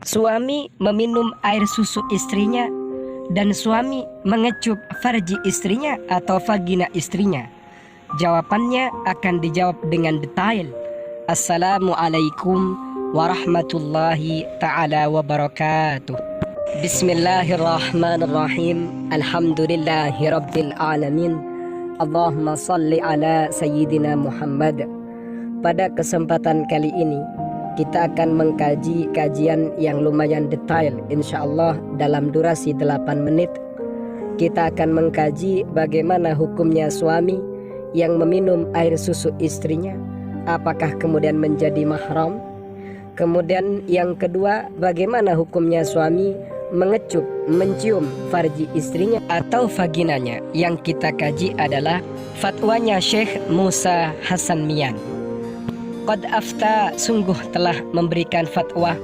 Suami meminum air susu istrinya dan suami mengecup farji istrinya atau vagina istrinya. Jawabannya akan dijawab dengan detail. Assalamualaikum warahmatullahi ta'ala wabarakatuh. Bismillahirrahmanirrahim. Alhamdulillahi rabbil alamin. Allahumma salli ala Sayyidina Muhammad. Pada kesempatan kali ini kita akan mengkaji kajian yang lumayan detail, insyaallah dalam durasi 8 menit. Kita akan mengkaji bagaimana hukumnya suami yang meminum air susu istrinya, apakah kemudian menjadi mahram. Kemudian yang kedua, bagaimana hukumnya suami mengecup, mencium farji istrinya atau vaginanya. Yang kita kaji adalah fatwanya Syekh Musa Hasan Mian. Qad afta, sungguh telah memberikan fatwa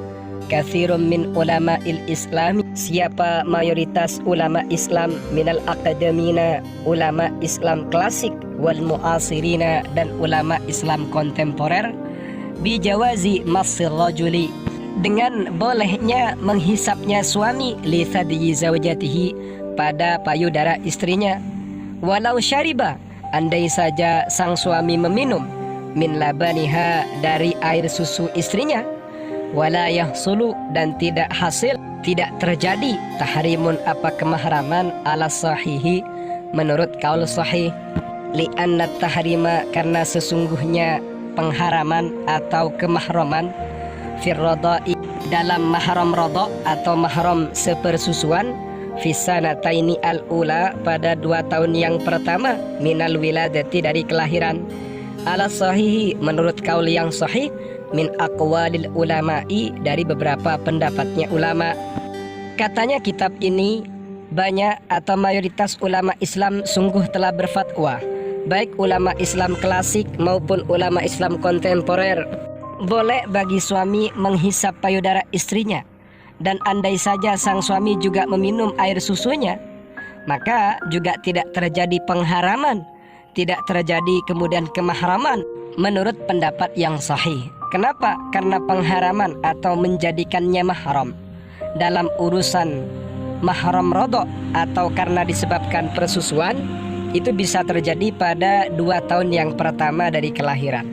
katsirun min ulama'il Islam, siapa mayoritas ulama Islam, minal akademina, ulama Islam klasik, wal muasirina, dan ulama Islam kontemporer, bijawazi masir rajuli, dengan bolehnya menghisapnya suami li thadyi zawjatihi, pada payudara istrinya, walau syariba, andai saja sang suami meminum, min labaniha, dari air susu istrinya, wala yahsulu, dan tidak hasil, tidak terjadi tahrimun, apa kemahraman, ala sahihi, menurut kaul sahih, li'anna tahrima, karena sesungguhnya pengharaman atau kemahraman, fir radai, dalam mahram radha atau mahram sepersusuan, fisanataini al-ula, pada 2 tahun yang pertama, minal wiladati, dari kelahiran, ala sahihi, menurut kaul yang sahih, min aqwalil ulama'i, dari beberapa pendapatnya ulama. Katanya kitab ini, banyak atau mayoritas ulama Islam sungguh telah berfatwa, baik ulama Islam klasik maupun ulama Islam kontemporer, boleh bagi suami menghisap payudara istrinya, dan andai saja sang suami juga meminum air susunya, maka juga tidak terjadi pengharaman, tidak terjadi kemudian kemahraman, menurut pendapat yang sahih. Kenapa? Karena pengharaman atau menjadikannya mahram dalam urusan mahram rodok, atau karena disebabkan persusuan, itu bisa terjadi pada 2 tahun yang pertama dari kelahiran,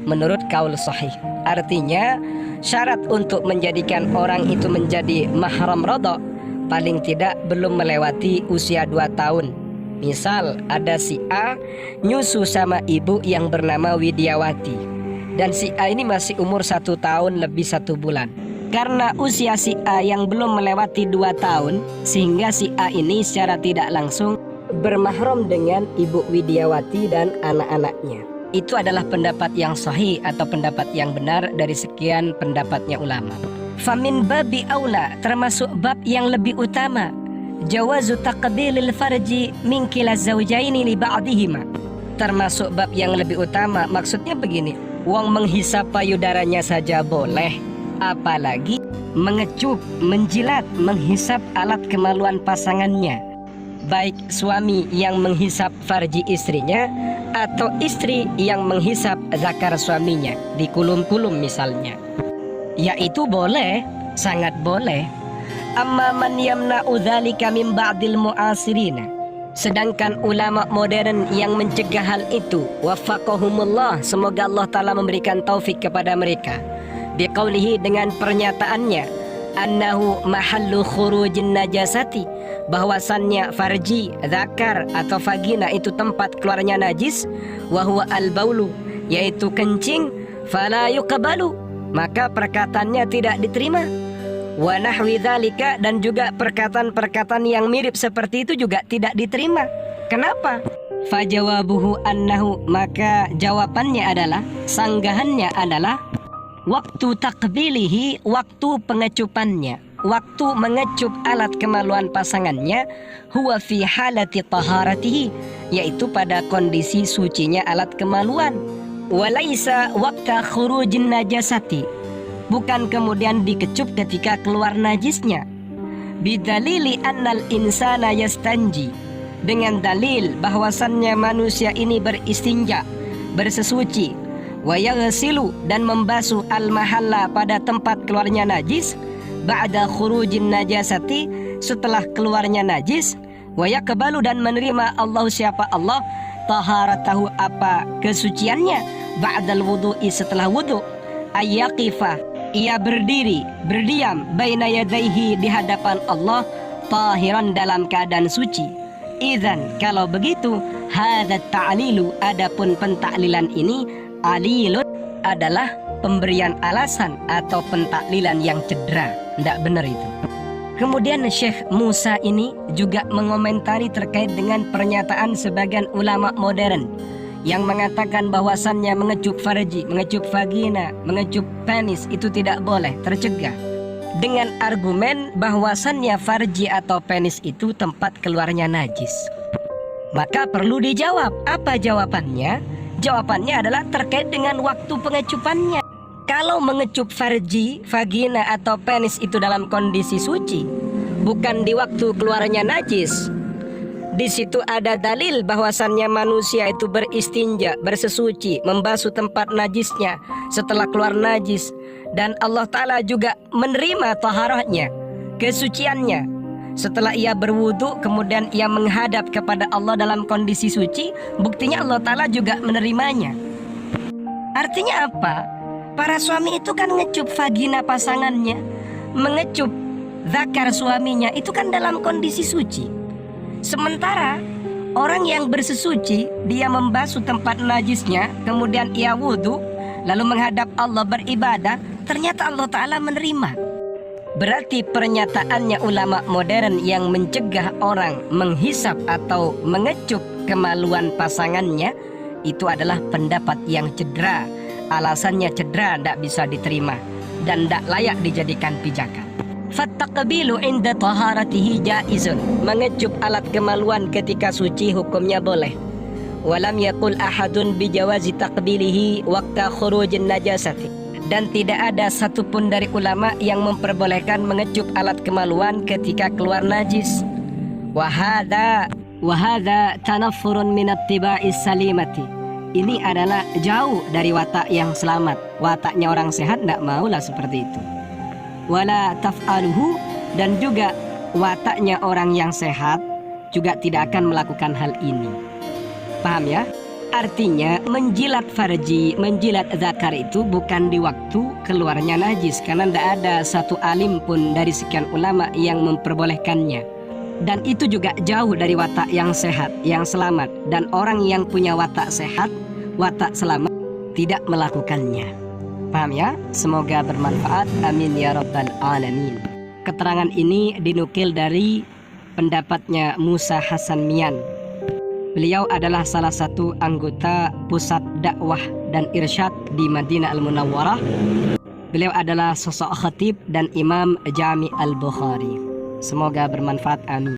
menurut kaul sahih. Artinya syarat untuk menjadikan orang itu menjadi mahram rodok, paling tidak belum melewati usia 2 tahun. Misal ada si A nyusu sama ibu yang bernama Widiawati, dan si A ini masih umur 1 tahun lebih 1 bulan. Karena usia si A yang belum melewati 2 tahun, sehingga si A ini secara tidak langsung bermahram dengan ibu Widiawati dan anak-anaknya. Itu adalah pendapat yang sahih atau pendapat yang benar dari sekian pendapatnya ulama. Famin babi aula, termasuk bab yang lebih utama, jawazu taqbilil farji min kila zawjaini li ba'dihima. Termasuk bab yang lebih utama, maksudnya begini, wong menghisap payudaranya saja boleh, apalagi mengecup, menjilat, menghisap alat kemaluan pasangannya, baik suami yang menghisap farji istrinya atau istri yang menghisap zakar suaminya di kulum-kulum misalnya, yaitu boleh, sangat boleh. Amma man yamna'u dzalika min ba'dil mu'asirina, sedangkan ulama modern yang mencegah hal itu, waffaqahumullah, semoga Allah Ta'ala memberikan taufik kepada mereka, biqaulihi, dengan pernyataannya, annahu mahallu khurujin najasati, bahwasannya farji, zakar atau vagina itu tempat keluarnya najis, wa huwa al-baulu, yaitu kencing, fala yuqbalu, maka perkataannya tidak diterima. Wa nahwi dzalika, dan juga perkataan-perkataan yang mirip seperti itu juga tidak diterima. Kenapa? Fajawabuhu annahu, maka jawabannya adalah, sanggahannya adalah, waktu takbilihi, waktu pengecupannya, waktu mengecup alat kemaluan pasangannya, huwa fi halati taharatihi, yaitu pada kondisi sucinya alat kemaluan, walaisa waqta khurujin najasati, bukan kemudian dikecup ketika keluar najisnya. Bidalili annal insana yastanji, dengan dalil bahwasannya manusia ini beristinja, bersesuci, wa yaghsilu, dan membasuh al-mahalla, pada tempat keluarnya najis, ba'da khurujin najasati, setelah keluarnya najis, wa yaqbalu, dan menerima Allah, siapa Allah, taharatahu, apa kesuciannya, ba'dal wudu'i, setelah wudu, ayyaqifa, ia berdiri, berdiam, baina yadaihi, di hadapan Allah, tahiran, dalam keadaan suci. Idzan, kalau begitu, hadat ta'lilu, adapun pentaklilan ini, alilun, adalah pemberian alasan atau pentaklilan yang cedera. Tidak benar itu. Kemudian Syekh Musa ini juga mengomentari terkait dengan pernyataan sebagian ulama modern yang mengatakan bahwasannya mengecup farji, mengecup vagina, mengecup penis itu tidak boleh, tercegah, dengan argumen bahwasannya farji atau penis itu tempat keluarnya najis. Maka perlu dijawab. Apa jawabannya? Jawabannya adalah terkait dengan waktu pengecupannya. Kalau mengecup farji, vagina atau penis itu dalam kondisi suci, bukan di waktu keluarnya najis, di situ ada dalil bahwasannya manusia itu beristinja, bersesuci, membasuh tempat najisnya setelah keluar najis, dan Allah Ta'ala juga menerima taharahnya, kesuciannya. Setelah ia berwudu, kemudian ia menghadap kepada Allah dalam kondisi suci, buktinya Allah Ta'ala juga menerimanya. Artinya apa? Para suami itu kan ngecup vagina pasangannya, mengecup zakar suaminya, itu kan dalam kondisi suci. Sementara orang yang bersesuci, dia membasuh tempat najisnya, kemudian ia wudu, lalu menghadap Allah beribadah, ternyata Allah Ta'ala menerima. Berarti pernyataannya ulama modern yang mencegah orang menghisap atau mengecup kemaluan pasangannya, itu adalah pendapat yang cedera. Alasannya cedera, tidak bisa diterima dan tidak layak dijadikan pijakan. Fattaqbilu inda taharatihi jaizun, mengecup alat kemaluan ketika suci hukumnya boleh. Walam yaqul ahadun bijawazi taqbilihi waqta khurujin najasati, dan tidak ada satupun dari ulama yang memperbolehkan mengecup alat kemaluan ketika keluar najis. Wahada tanaffurun min attiba'is salimati, ini adalah jauh dari watak yang selamat. Wataknya orang sehat tidak maulah seperti itu. Wala taf'aluhu, dan juga wataknya orang yang sehat juga tidak akan melakukan hal ini. Paham ya? Artinya menjilat farji, menjilat zakar itu bukan di waktu keluarnya najis, karena tidak ada satu alim pun dari sekian ulama yang memperbolehkannya. Dan itu juga jauh dari watak yang sehat, yang selamat. Dan orang yang punya watak sehat, watak selamat, tidak melakukannya. Paham ya? Semoga bermanfaat. Amin ya rabbal alamin. Keterangan ini dinukil dari pendapatnya Musa Hasan Mian. Beliau adalah salah satu anggota pusat dakwah dan irsyad di Madinah Al-Munawwarah. Beliau adalah sosok khatib dan imam Jami Al-Bukhari. Semoga bermanfaat. Amin.